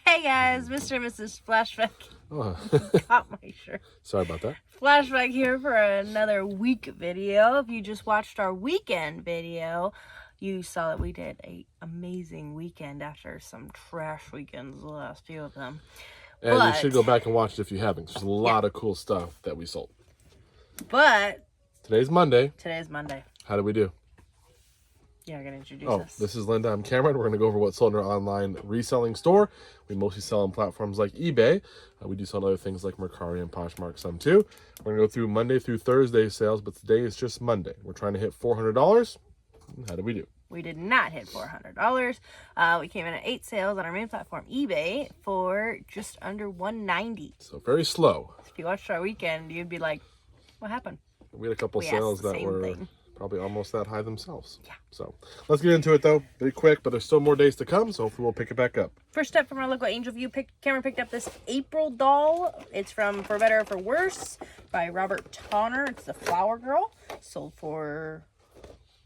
Hey guys, Mr. and Mrs. Flashback. Oh. Got my shirt. Sorry about that. Flashback here for another week video. If you just watched our weekend video, you saw that we did an amazing weekend after some trash weekends, the last few of them. And you should go back and watch it if you haven't. There's a lot of cool stuff that we sold. But Today's Monday. How did we do? Yeah, I'm going to introduce us. This is Linda. I'm Cameron. We're going to go over what's sold in our online reselling store. We mostly sell on platforms like eBay. We do sell other things like Mercari and Poshmark some too. We're going to go through Monday through Thursday sales, but today is just Monday. We're trying to hit $400. How did we do? We did not hit $400. We came in at 8 sales on our main platform, eBay, for just under $190. So very slow. If you watched our weekend, you'd be like, what happened? We had a couple sales that were probably almost that high themselves. Yeah. So let's get into it though. Very quick, but there's still more days to come, so hopefully we'll pick it back up. First up from our local Angel View, Cameron picked up this April doll. It's from For Better or For Worse by Robert Tonner. It's the Flower Girl. Sold for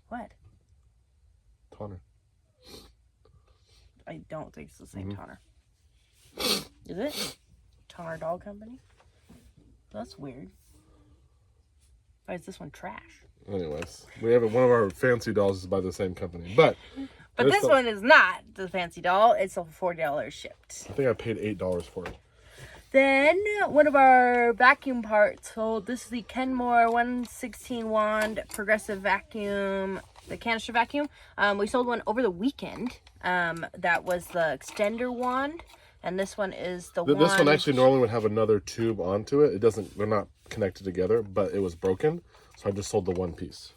what? Tonner. I don't think it's the same Tonner. Is it? Tonner Doll Company? That's weird. Why is this one trash? Anyways, we have one of our fancy dolls is by the same company, but this one is not the fancy doll. It's sold for $40 shipped. I think I paid $8 for it. Then one of our vacuum parts sold. This is the Kenmore 116 wand progressive vacuum, the canister vacuum. We sold one over the weekend. That was the extender wand, and this one is the wand. This one actually normally would have another tube onto it. It doesn't. They're not connected together, but it was broken, so I just sold the one piece.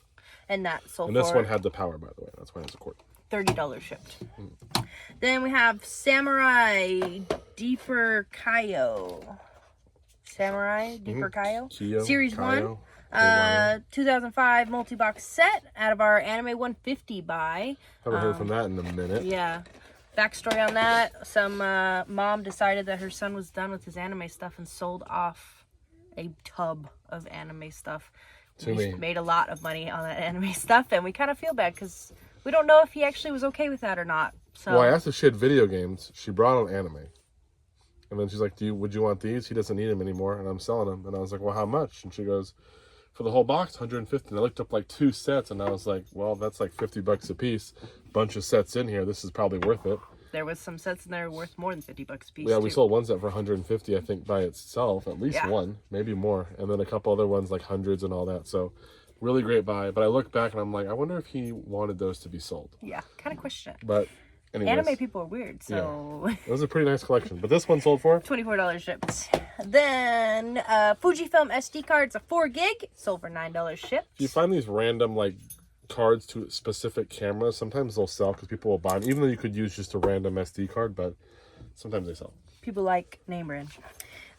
And that sold. And this one had the power, by the way. That's why it's a cord. $30 shipped. Then we have Samurai Deeper Kaio. Samurai Deeper Kaio. Series Kaio. 1. 2005 multi-box set out of our Anime 150 buy. Haven't heard from that in a minute. Yeah. Backstory on that. Some mom decided that her son was done with his anime stuff and sold off a tub of anime stuff. We made a lot of money on that anime stuff, and we kind of feel bad because we don't know if he actually was okay with that or not. So. Well, I asked if she had video games. She brought on anime. And then she's like, would you want these? He doesn't need them anymore, and I'm selling them. And I was like, well, how much? And she goes, for the whole box, $150. And I looked up like 2 sets, and I was like, well, that's like $50 a piece. Bunch of sets in here. This is probably worth it. There was some sets in there worth more than $50 a piece. Yeah, we sold one set for $150, I think, by itself. At least one, maybe more. And then a couple other ones like hundreds and all that. So really great buy. But I look back and I'm like, I wonder if he wanted those to be sold. Yeah, kind of question it. But anyways, anime people are weird, so... Yeah. It was a pretty nice collection. But this one sold for? $24 shipped. Then Fujifilm SD cards, a 4 gig, sold for $9 shipped. You find these random like cards to specific cameras. Sometimes they'll sell because people will buy them, even though you could use just a random SD card, but sometimes they sell. People like name brand.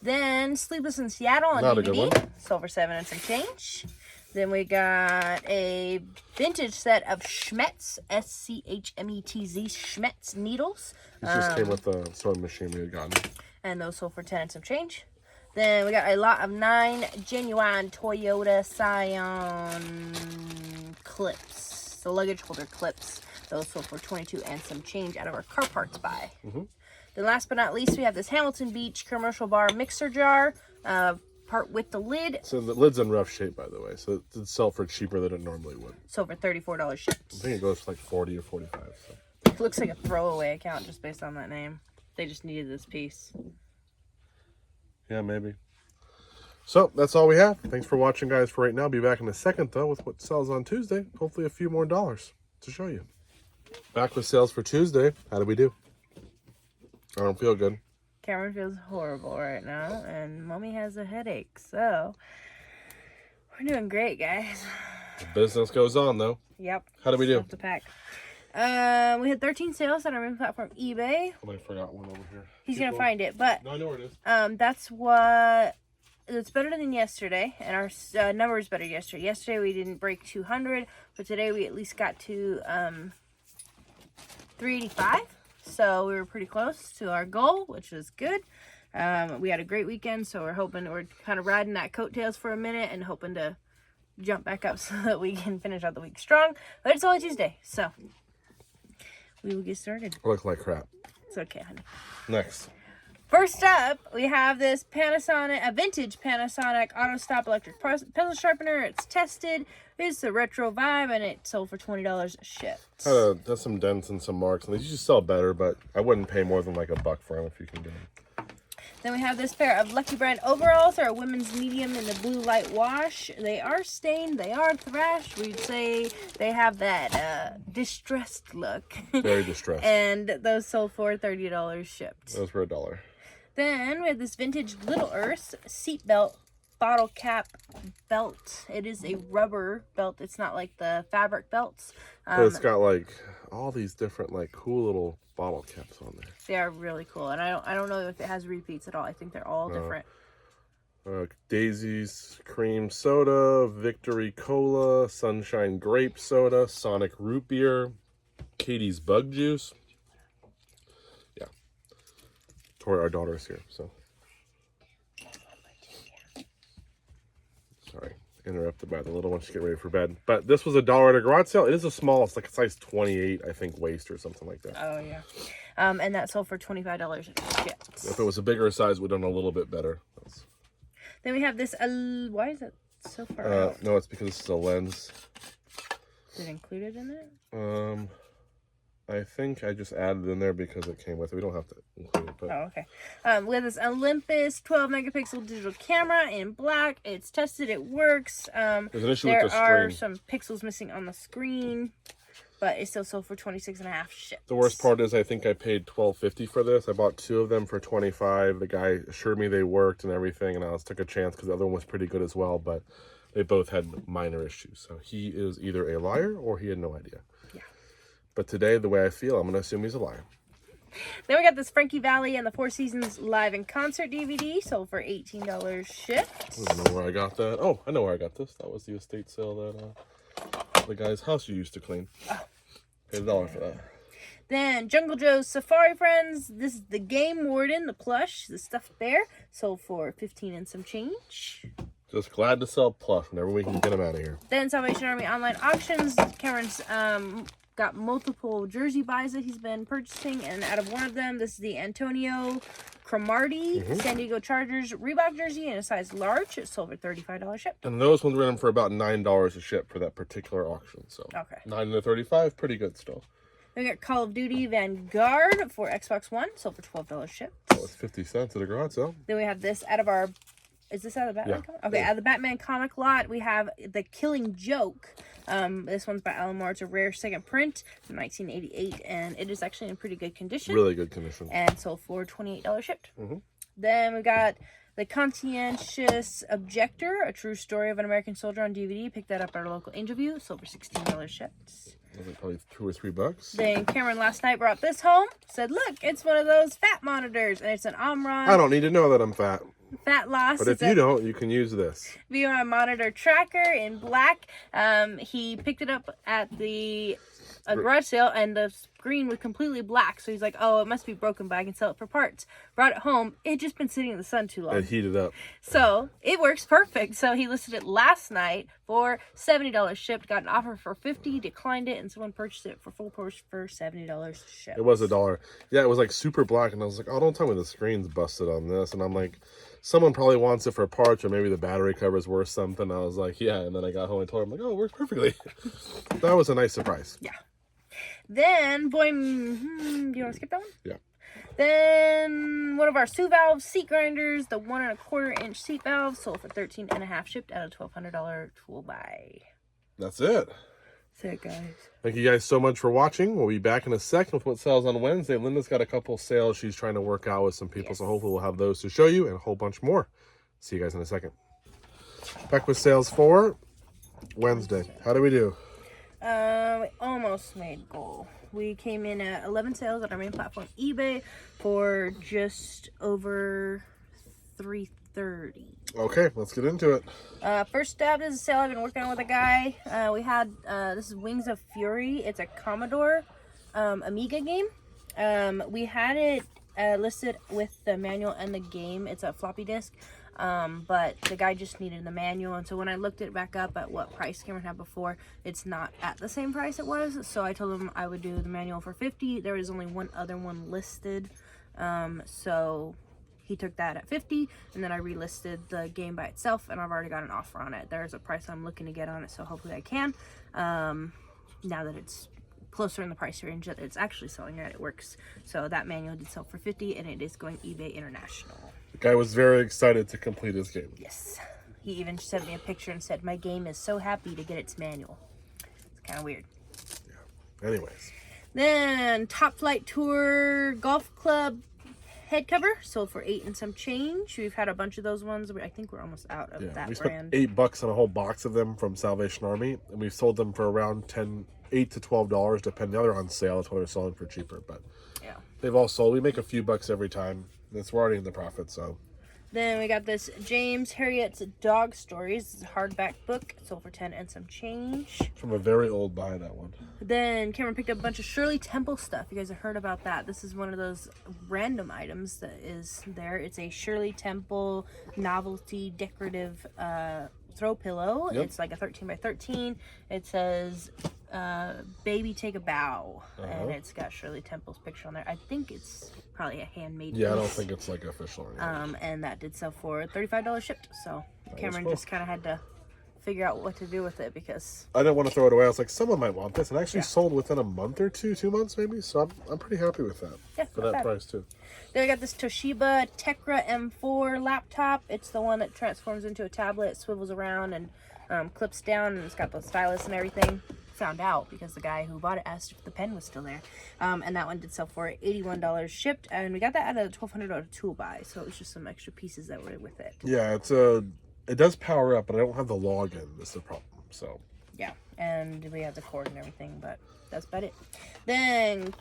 Then Sleepless in Seattle on Not DVD, a good one. sold for $7 and some change. Then we got a vintage set of Schmetz, SCHMETZ, Schmetz needles. This just came with the sewing machine we had gotten. And those sold for $10 and some change. Then we got a lot of 9 genuine Toyota Scion clips. The luggage holder clips. Those sold for $22 and some change out of our car parts buy. Then last but not least, we have this Hamilton Beach commercial bar mixer jar. Part with the lid. So the lid's in rough shape, by the way. So it did sell for cheaper than it normally would. Sold for $34 shipped. I think it goes for like 40 or 45. So. It looks like a throwaway account just based on that name. They just needed this piece. Yeah, maybe. So that's all we have. Thanks for watching, guys, for right now. Be back in a second, though, with what sells on Tuesday. Hopefully a few more dollars to show you. Back with sales for Tuesday. How did we do? I don't feel good. Cameron feels horrible right now, and Mommy has a headache, so we're doing great, guys. The business goes on, though. Yep. How did we do? Stuff to pack. We had 13 sales on our main platform, eBay. Oh, I forgot one over here. He's gonna find it, but no, I know where it is. that's what. It's better than yesterday, and our number is better yesterday. Yesterday we didn't break 200, but today we at least got to 385. So we were pretty close to our goal, which was good. We had a great weekend, so we're kind of riding that coattails for a minute and hoping to jump back up so that we can finish out the week strong. But it's only Tuesday, so we will get started. I look like crap. It's okay, honey. Next. First up, we have this Panasonic, a vintage Panasonic auto stop electric pencil sharpener. It's tested. It's a retro vibe, and it sold for $20 shipped. Has some dents and some marks, and these used to sell better, but I wouldn't pay more than like $1 for them if you can get them. Then we have this pair of Lucky Brand overalls. They're a women's medium in the blue light wash. They are stained. They are thrashed. We'd say they have that distressed look. Very distressed. And those sold for $30 shipped. Those were $1. Then we have this vintage Little Earth seat belt bottle cap belt. It is a rubber belt. It's not like the fabric belts. But it's got like all these different like cool little bottle caps on there. They are really cool, and I don't know if it has repeats at all. I think they're all different. Daisy's cream soda, Victory Cola, Sunshine grape soda, Sonic root beer, Katie's bug juice. Yeah, Tori, our daughter is here, so sorry, interrupted by the little one to get ready for bed. But this was $1 at a garage sale. It is a small. It's like a size 28, I think, waist or something like that. Oh yeah, and that sold for $25 shipped. If it was a bigger size, we'd done a little bit better. Then we have this. Why is it so far out? No, it's because it's a lens. Is it included in it? I think I just added it in there because it came with it. We don't have to include it. But... Oh, okay. We have this Olympus 12 megapixel digital camera in black. It's tested. It works. There's an issue there with the are screen. some pixels missing on the screen, but it still sold for $26.50 shipped. The worst part is I think I paid $12.50 for this. I bought 2 of them for $25. The guy assured me they worked and everything, and I took a chance because the other one was pretty good as well, but they both had minor issues. So he is either a liar or he had no idea. Yeah. But today, the way I feel, I'm going to assume he's a liar. Then we got this Frankie Valli and the Four Seasons live in concert DVD, sold for $18 shipped. I don't know where I got that. Oh, I know where I got this. That was the estate sale that the guy's house you used to clean. Oh. Paid $1 for that. Then Jungle Joe's Safari Friends. This is the Game Warden, the plush, the stuffed bear, sold for $15 and some change. Just glad to sell plush whenever we can get them out of here. Then Salvation Army online auctions. Cameron's got multiple jersey buys that he's been purchasing, and out of one of them, this is the Antonio Cromartie San Diego Chargers Reebok jersey in a size large. It sold for $35 shipped. And those ones ran for about $9 a ship for that particular auction. So okay, $9 to $35, pretty good still. Then we got Call of Duty Vanguard for Xbox One, sold for $12 shipped. That was 50 cents at a garage sale. Then we have this out of our. Is this out of the Batman comic? Okay, out of the Batman comic lot, we have The Killing Joke. This one's by Alan Moore. It's a rare second print from 1988, and it is actually in pretty good condition. Really good condition. And sold for $28 shipped. Then we got The Conscientious Objector, a true story of an American soldier on DVD. Picked that up at our local Angel View. Sold for $16 shipped. Was it probably $2 or $3? Then Cameron last night brought this home. Said, look, it's one of those fat monitors, and it's an Omron. I don't need to know that I'm fat. Fat loss. But if you don't, you can use this. VMI monitor tracker in black. He picked it up at the garage sale, and the screen was completely black. So he's like, oh, it must be broken, but I can sell it for parts. Brought it home. It had just been sitting in the sun too long. It heated up. So it works perfect. So he listed it last night for $70 shipped. Got an offer for $50, declined it, and someone purchased it for full price for $70 shipped. It was $1. Yeah, it was like super black, and I was like, oh, don't tell me the screen's busted on this. And I'm like, someone probably wants it for parts, or maybe the battery cover's worth something. I was like, yeah. And then I got home and told him, like, oh, it works perfectly. That was a nice surprise. Yeah. Then, boy, do you want to skip that one? Yeah. Then, one of our Valve seat grinders, the 1 1/4 inch seat valve, sold for $13.50 shipped at a $1,200 tool buy. That's it. That's it, guys. Thank you guys so much for watching. We'll be back in a second with what sells on Wednesday. Linda's got a couple sales she's trying to work out with some people, so hopefully we'll have those to show you and a whole bunch more. See you guys in a second. Back with sales for Wednesday. How do we do? We almost made goal. We came in at 11 sales on our main platform, eBay, for just over $330. Okay, let's get into it. First up is a sale I've been working on with a guy. We had, this is Wings of Fury. It's a Commodore Amiga game. We had it listed with the manual and the game. It's a floppy disk. But the guy just needed the manual, and so when I looked it back up at what price Cameron had before, it's not at the same price it was. So I told him I would do the manual for $50. There was only one other one listed, so he took that at $50, and then I relisted the game by itself, and I've already got an offer on it. There's a price I'm looking to get on it, so hopefully I can. Now that it's closer in the price range that it's actually selling at, it works. So that manual did sell for $50, and it is going eBay International. The guy was very excited to complete his game. Yes. He even sent me a picture and said, my game is so happy to get its manual. It's kind of weird. Yeah. Anyways. Then Top Flight Tour Golf Club head cover sold for $8 and some change. We've had a bunch of those ones. I think we're almost out of that we brand. spent $8 on a whole box of them from Salvation Army, and we've sold them for around $8 to $12, depending. Now they're on sale. That's why they're selling for cheaper. But yeah, they've all sold. We make a few bucks every time. We're already in the profit. So then we got this James Herriot's Dog Stories. This is a hardback book. It sold for $10 and some change. From a very old buy, that one. Then Cameron picked up a bunch of Shirley Temple stuff. You guys have heard about that. This is one of those random items that is there. It's a Shirley Temple novelty decorative throw pillow. Yep. It's like a 13 by 13. It says baby take a bow, and it's got Shirley Temple's picture on there. I think it's probably a handmade piece. I don't think it's like official or anything. And that did sell for $35 shipped. So Cameron cool. just kind of had to figure out what to do with it, because I didn't want to throw it away. I was like, someone might want this. And actually sold within a month or 2 months maybe. So I'm pretty happy with that. For that price too. Then we got this Toshiba Tecra M4 laptop. It's the one that transforms into a tablet, swivels around, and clips down, and it's got the stylus and everything. Found out because the guy who bought it asked if the pen was still there. And that one did sell for $81 shipped, and we got that at a $1,200 tool buy, so it was just some extra pieces that were with it. Yeah, it does power up, but I don't have the login. That's the problem. So yeah, and we have the cord and everything, but that's about it. Then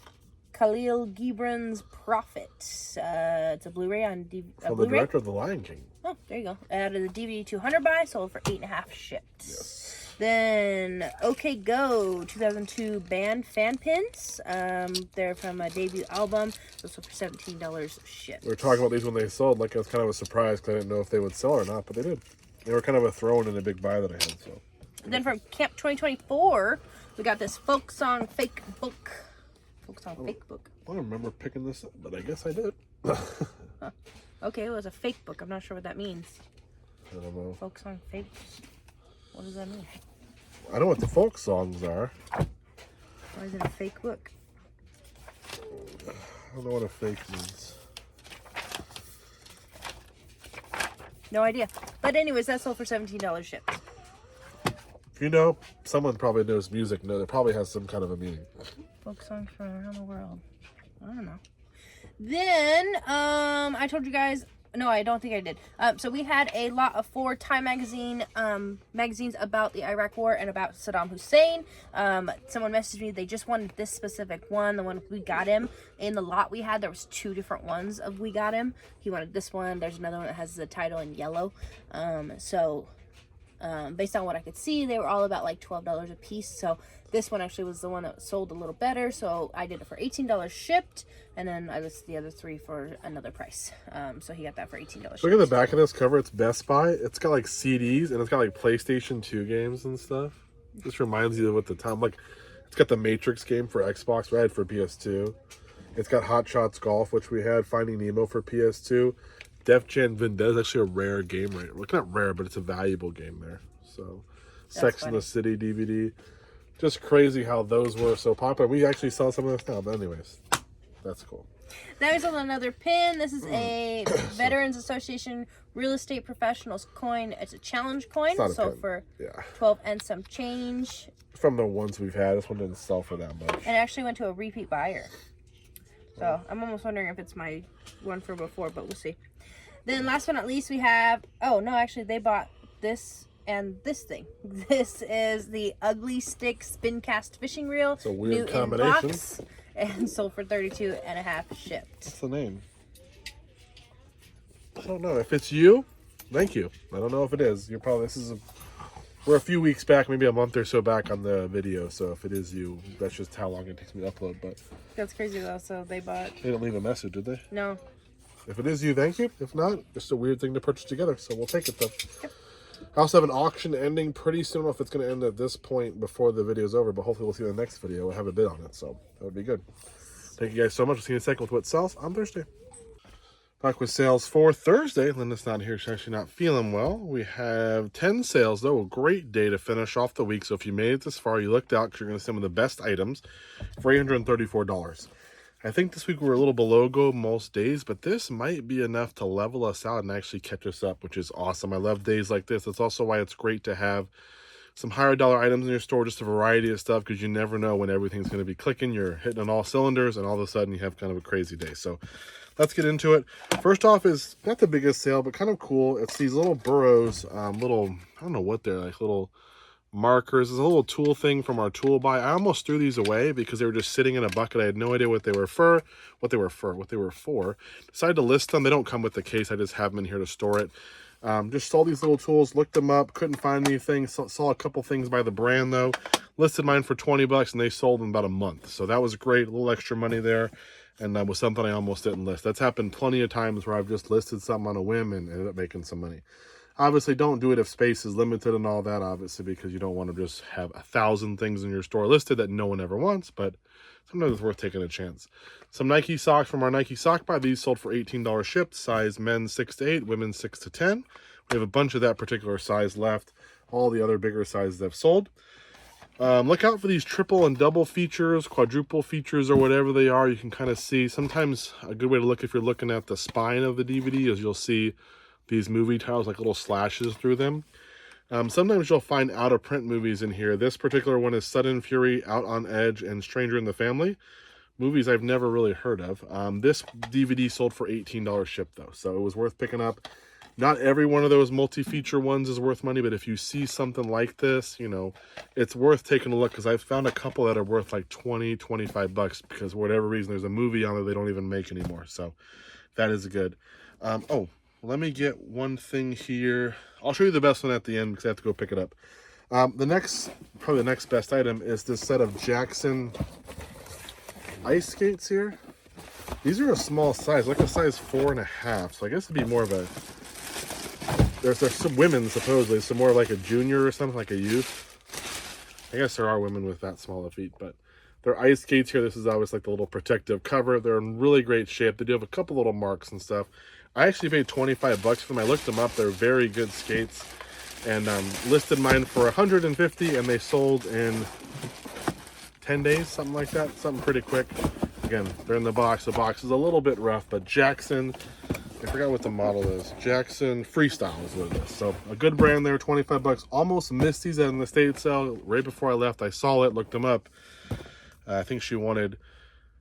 Khalil Gibran's Prophet. It's a Blu-ray on DVD. from the director of The Lion King. Oh, there you go. Out of the DVD 200 buy, sold for $8.50 shipped. Yes. Then OK Go 2002 band fan pins. They're from a debut album. Those sold for $17 shipped. We were talking about these when they sold. Like, it was kind of a surprise because I didn't know if they would sell or not, but they did. They were kind of a throw-in in a big buy that I had. So. And then from Camp 2024, we got this folk song fake book. Folk song fake book. I don't remember picking this up, but I guess I did. Huh. Okay, it was a fake book. I'm not sure what that means. I don't know. Folk song fake. What does that mean? I know what the folk songs are. Why is it a fake book? I don't know what a fake means. No idea. But anyways, that sold for $17 shipped. If you know, someone probably knows music. No, it probably has some kind of a meaning. Folk songs from around the world. I don't know. Then, I told you guys, no, I don't think I did. So we had a lot of 4 Time magazine magazines about the Iraq War and about Saddam Hussein. Someone messaged me, they just wanted this specific one, the one we got him. In the lot we had, there was 2 different ones of we got him. He wanted this one. There's another one that has the title in yellow. Based on what I could see, they were all about like $12 a piece. So this one actually was the one that sold a little better. So I did it for $18 shipped, and then I listed the other 3 for another price. So he got that for $18 shipped. Look at the back of this cover. It's Best Buy. It's got like CDs, and it's got like PlayStation 2 games and stuff. This reminds you of what the time, like, it's got the Matrix game for Xbox, right, for PS2. It's got Hot Shots Golf, which we had, Finding Nemo for PS2. Def Jam Vendetta is actually a rare game, right? Well, not rare, but it's a valuable game there. So, Sex and the City DVD. Just crazy how those were so popular. We actually sell some of this now, but anyways, that's cool. There's another pin. This is a Veterans Association Real Estate Professionals coin. It's a challenge coin, so for 12 and some change. From the ones we've had, this one didn't sell for that much. And it actually went to a repeat buyer. So I'm almost wondering if it's my one from before, but we'll see. Then last but not least, we have, oh no, actually they bought this and this thing. This is the Ugly Stick Spin Cast Fishing Reel. It's a weird new combination. In box, and sold for $32.50 shipped. What's the name? I don't know. If it's you, thank you. I don't know if it is. You're probably, we're a few weeks back, maybe a month or so back on the video. So if it is you, that's just how long it takes me to upload. But that's crazy though. So they bought. They didn't leave a message, did they? No. If it is you, thank you. If not, just a weird thing to purchase together. So we'll take it though. Yep. I also have an auction ending pretty soon. I don't know if it's going to end at this point before the video is over, but hopefully we'll see the next video. We'll have a bid on it, so that would be good. Thank you guys so much. We'll see you in a second with what sells on Thursday. Back with sales for Thursday. Linda's not here. She's actually not feeling well. We have 10 sales, though. A great day to finish off the week. So if you made it this far, you looked out because you're going to see some of the best items for $834. I think this week we're a little below go most days, but this might be enough to level us out and actually catch us up, which is awesome. I love days like this. That's also why it's great to have some higher dollar items in your store, just a variety of stuff, because you never know when everything's going to be clicking. You're hitting on all cylinders, and all of a sudden you have kind of a crazy day. So let's get into it. First off is not the biggest sale, but kind of cool. It's these little burros, I don't know what they're like, little markers. It's a little tool thing from our tool buy. I almost threw these away because they were just sitting in a bucket. I had no idea what they were for. Decided to list them. They don't come with the case. I just have them in here to store it. Just saw these little tools, looked them up, couldn't find anything. Saw a couple things by the brand though. Listed mine for 20 bucks and they sold in about a month. So that was great. A little extra money there. And that was something I almost didn't list. That's happened plenty of times where I've just listed something on a whim and ended up making some money. Obviously, don't do it if space is limited and all that, obviously, because you don't want to just have 1,000 things in your store listed that no one ever wants, but sometimes it's worth taking a chance. Some Nike socks from our Nike sock buy. These sold for $18 shipped, size men's 6 to 8, women's 6 to 10. We have a bunch of that particular size left. All the other bigger sizes have sold. Look out for these triple and double features, quadruple features, or whatever they are. You can kind of see, sometimes a good way to look if you're looking at the spine of the DVD is you'll see these movie titles like little slashes through them. Sometimes you'll find out of print movies in here. This particular one is Sudden Fury, Out on Edge, and Stranger in the Family. Movies I've never really heard of. This DVD sold for $18 shipped though, so it was worth picking up. Not every one of those multi-feature ones is worth money, but if you see something like this, you know, it's worth taking a look, because I've found a couple that are worth like 20, 25 bucks because for whatever reason there's a movie on there they don't even make anymore. So that is good. Oh, let me get one thing here. I'll show you the best one at the end because I have to go pick it up. Probably the next best item is this set of Jackson ice skates here. These are a small size, like a size 4.5. So I guess it'd be more of a, there's some women supposedly, so more like a junior or something, like a youth. I guess there are women with that small of feet, but they're ice skates here. This is always like the little protective cover. They're in really great shape. They do have a couple little marks and stuff. I actually paid 25 bucks for them. I looked them up. They're very good skates, and listed mine for 150, and they sold in 10 days, something like that, something pretty quick. Again, they're in the box. The box is a little bit rough, but Jackson, I forgot what the model is. Jackson Freestyle is what it is. So a good brand there, 25 bucks. Almost missed these in the state sale. Right before I left, I saw it, looked them up. I think she wanted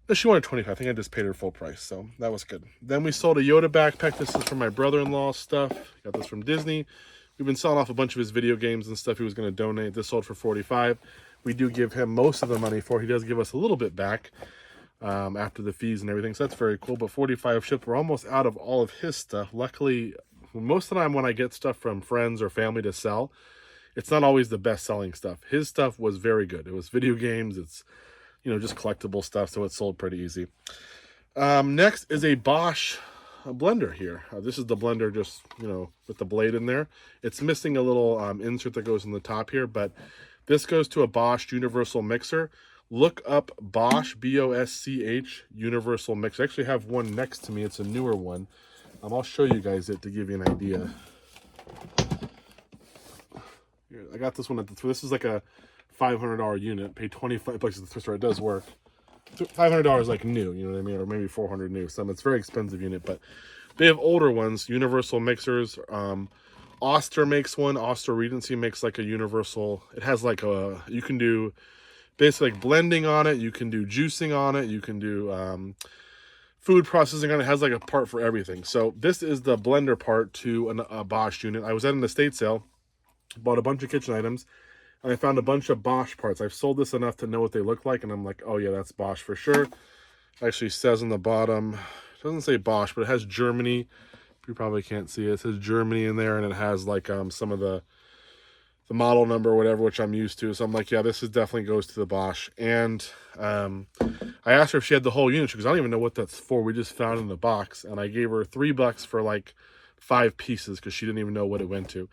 25. I think I just paid her full price, so that was good. Then we sold a Yoda backpack. This is from my brother-in-law's stuff. Got this from Disney. We've been selling off a bunch of his video games and stuff he was going to donate. This sold for 45. We do give him most of the money for. He does give us a little bit back after the fees and everything, so that's very cool. But 45 shipped. We're almost out of all of his stuff. Luckily, most of the time when I get stuff from friends or family to sell, it's not always the best selling stuff. His stuff was very good. It was video games. It's, you know, just collectible stuff, so it sold pretty easy. Next is a Bosch blender here. This is the blender, just, you know, with the blade in there. It's missing a little insert that goes in the top here, but this goes to a Bosch universal mixer. Look up Bosch, B-O-S-C-H, universal mixer. I actually have one next to me. It's a newer one. I'll show you guys it to give you an idea. Here, I got this one at the, this is like a $500 unit. Paid 25 bucks at the thrift store. It does work. $500 like new, you know what I mean, or maybe 400 new. Some, it's a very expensive unit, but they have older ones, universal mixers. Oster makes one. Oster Regency makes like a universal. It has like a, you can do basically like blending on it. You can do juicing on it. You can do food processing on it. It has like a part for everything. So this is the blender part to a Bosch unit. I was at an estate sale, bought a bunch of kitchen items, and I found a bunch of Bosch parts. I've sold this enough to know what they look like, and I'm like, oh yeah, that's Bosch for sure. It actually says on the bottom, it doesn't say Bosch, but it has Germany. You probably can't see it. It says Germany in there, and it has like some of the the model number or whatever, which I'm used to. So I'm like, yeah, this is definitely goes to the Bosch. And I asked her if she had the whole unit. She goes, I don't even know what that's for. We just found it in the box. And I gave her $3 for like 5 pieces because she didn't even know what it went to.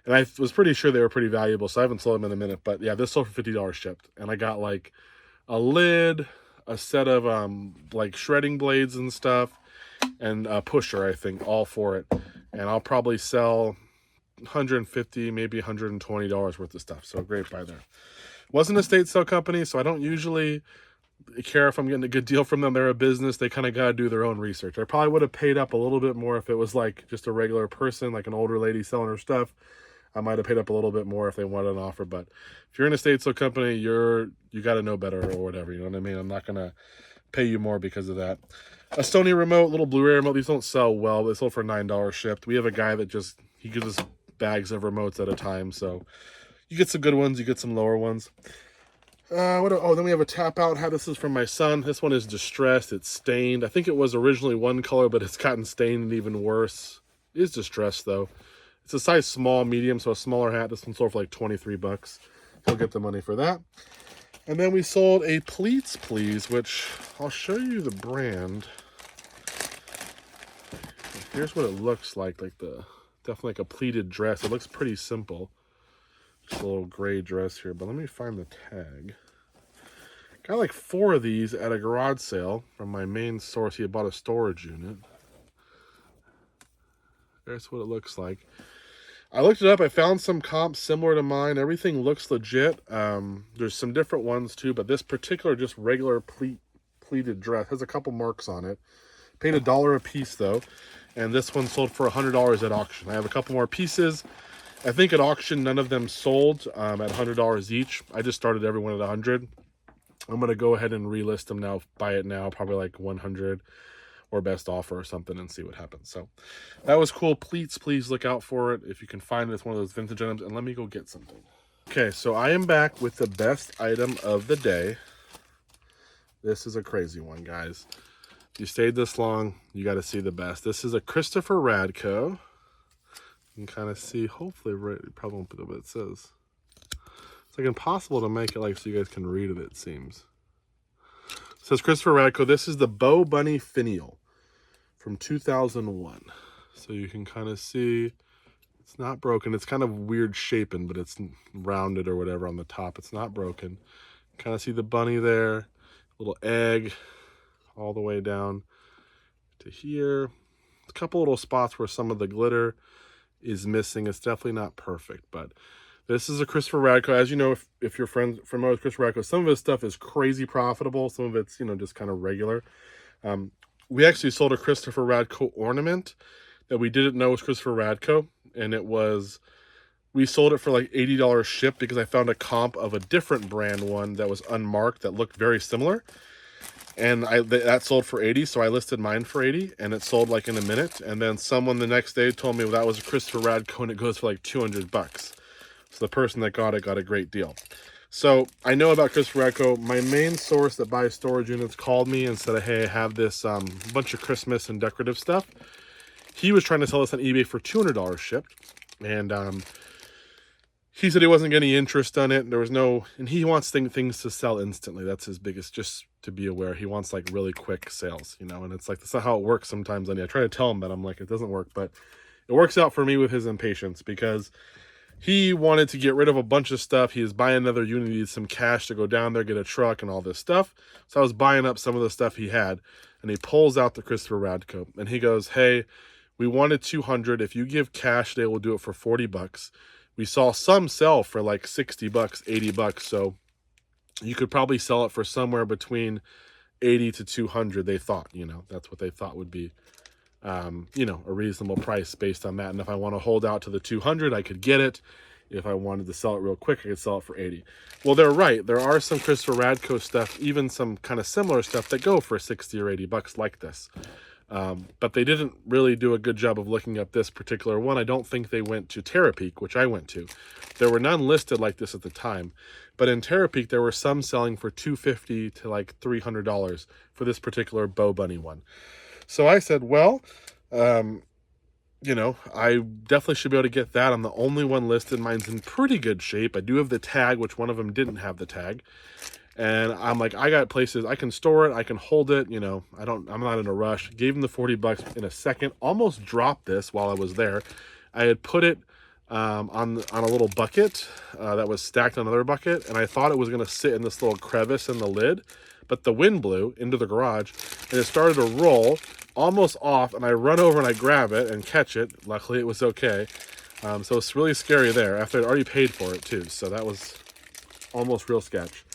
And I was pretty sure they were pretty valuable, so I haven't sold them in a minute. But yeah, this sold for $50 shipped. And I got like a lid, a set of like shredding blades and stuff, and a pusher, I think, all for it. And I'll probably sell $150, maybe $120 worth of stuff. So great buy there. Wasn't a estate sale company, so I don't usually care if I'm getting a good deal from them. They're a business. They kind of got to do their own research. I probably would have paid up a little bit more if it was like just a regular person, like an older lady selling her stuff. I might have paid up a little bit more if they wanted an offer. But if you're in a estate sale company, you got to know better or whatever. You know what I mean? I'm not going to pay you more because of that. A Sony remote, little Blu-ray remote. These don't sell well. They sold for $9 shipped. We have a guy that he gives us bags of remotes at a time. So you get some good ones. You get some lower ones. Then we have a tap out hat. This is from my son. This one is distressed. It's stained. I think it was originally one color, but it's gotten stained and even worse. It is distressed though. It's a size small, medium, so a smaller hat. This one sold for like $23. He'll get the money for that. And then we sold a Pleats Please, which I'll show you the brand. Here's what it looks like definitely like a pleated dress. It looks pretty simple. Just a little gray dress here, but let me find the tag. Got like 4 of these at a garage sale from my main source. He had bought a storage unit. There's what it looks like. I looked it up. I found some comps similar to mine. Everything looks legit. There's some different ones too, but this particular just regular pleated dress has a couple marks on it. Paid $1 a piece though, and this one sold for $100 at auction. I have a couple more pieces. I think at auction none of them sold at $100 each. I just started everyone at $100. I'm gonna go ahead and relist them now. Buy it now, probably like $100 or best offer or something, and see what happens. So that was cool. Pleats, please look out for it if you can find it. It's one of those vintage items. And let me go get something. Okay, so I am back with the best item of the day. This is a crazy one, guys. If you stayed this long, you got to see the best. This is a Christopher Radko. You can kind of see, hopefully, right, probably won't be what it says. It's like impossible to make it like so you guys can read it seems. It says Christopher Radko. This is the Bow Bunny Finial from 2001. So you can kind of see it's not broken. It's kind of weird shaping, but it's rounded or whatever on the top. It's not broken. Kind of see the bunny there, little egg all the way down to here. A couple little spots where some of the glitter is missing. It's definitely not perfect, but this is a Christopher Radko. As you know, if you're familiar with Christopher Radko, some of his stuff is crazy profitable. Some of it's, just kind of regular. We actually sold a Christopher Radko ornament that we didn't know was Christopher Radko. And we sold it for like $80 shipped because I found a comp of a different brand one that was unmarked that looked very similar. And that sold for $80, so I listed mine for $80, and it sold like in a minute. And then someone the next day told me that was a Christopher Radko, and it goes for like $200. So the person that got it got a great deal. So I know about Christopher Radko. My main source that buys storage units called me and said, hey, I have this bunch of Christmas and decorative stuff. He was trying to sell this on eBay for $200 shipped, and he said he wasn't getting any interest on it. There was no, and he wants things to sell instantly. That's his biggest, just to be aware. He wants like really quick sales, and it's like, that's not how it works sometimes. And I try to tell him that, I'm like, it doesn't work, but it works out for me with his impatience because he wanted to get rid of a bunch of stuff. He was buying another unit. He needed some cash to go down there, get a truck and all this stuff. So I was buying up some of the stuff he had, and he pulls out the Christopher Radko and he goes, hey, we wanted 200. If you give cash today, we'll do it for $40. We saw some sell for like $60, $80. So you could probably sell it for somewhere between 80 to 200. They thought, that's what they thought would be, a reasonable price based on that. And if I want to hold out to the 200, I could get it. If I wanted to sell it real quick, I could sell it for 80. Well, they're right. There are some Christopher Radko stuff, even some kind of similar stuff that go for 60 or $80 like this. But they didn't really do a good job of looking up this particular one. I don't think they went to Terapeak, which I went to. There were none listed like this at the time. But in Terapeak, there were some selling for $250 to like $300 for this particular Bow Bunny one. So I said, well, you know, I definitely should be able to get that. I'm the only one listed. Mine's in pretty good shape. I do have the tag, which one of them didn't have the tag. And I'm like, I got places I can store it, I can hold it, you know, I'm not in a rush. Gave him the $40 in a second, almost dropped this while I was there. I had put it on a little bucket that was stacked on another bucket, and I thought it was going to sit in this little crevice in the lid, but the wind blew into the garage and it started to roll almost off, and I run over and I grab it and catch it. Luckily it was okay. So it's really scary there after I'd already paid for it too, so that was almost real sketch.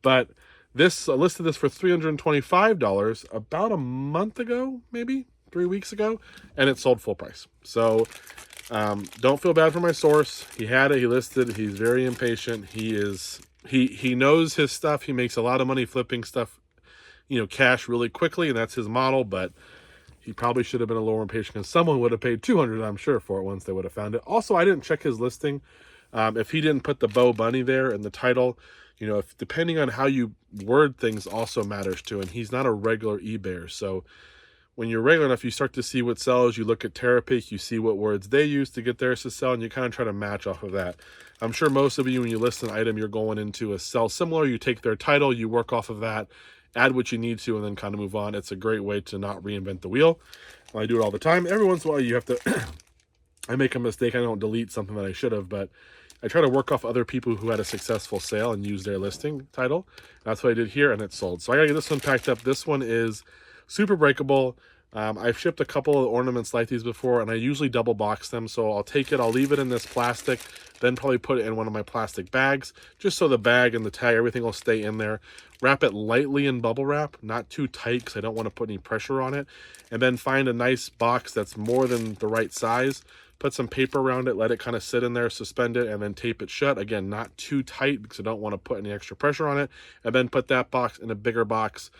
But this I listed this for $325 about a month ago, maybe 3 weeks ago, and it sold full price. So don't feel bad for my source. He had it, he listed, he's very impatient. He knows his stuff. He makes a lot of money flipping stuff, you know, cash really quickly, and that's his model, but he probably should have been a little more impatient, because someone would have paid $200, I'm sure, for it once they would have found it. Also, I didn't check his listing. If he didn't put the Bo Bunny there in the title, you know, if depending on how you word things also matters too. And he's not a regular eBayer. So when you're regular enough, you start to see what sells. You look at Terapeak, you see what words they use to get theirs to sell, and you kind of try to match off of that. I'm sure most of you, when you list an item, you're going into a sell similar. You take their title, you work off of that, add what you need to, and then kind of move on. It's a great way to not reinvent the wheel. I do it all the time. Every once in a while, you have to, I make a mistake. I don't delete something that I should have, but I try to work off other people who had a successful sale and use their listing title. That's what I did here, and it sold. So I gotta get this one packed up. This one is super breakable. I've shipped a couple of ornaments like these before, and I usually double box them. So I'll take it, I'll leave it in this plastic, then probably put it in one of my plastic bags, just so the bag and the tag, everything will stay in there. Wrap it lightly in bubble wrap, not too tight, because I don't want to put any pressure on it. And then find a nice box that's more than the right size. Put some paper around it, let it kind of sit in there, suspend it, and then tape it shut. Again, not too tight, because I don't want to put any extra pressure on it. And then put that box in a bigger box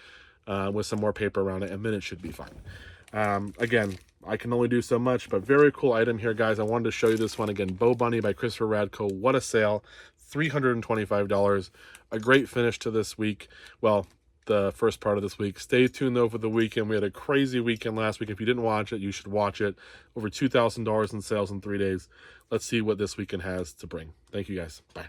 with some more paper around it, and then it should be fine. Again, I can only do so much, but very cool item here, guys. I wanted to show you this one again. Bo Bunny by Christopher Radko. What a sale. $325. A great finish to this week. Well, the first part of this week. Stay tuned though for the weekend. We had a crazy weekend last week. If you didn't watch it, you should watch it. Over $2,000 in sales in 3 days. Let's see what this weekend has to bring. Thank you, guys. Bye.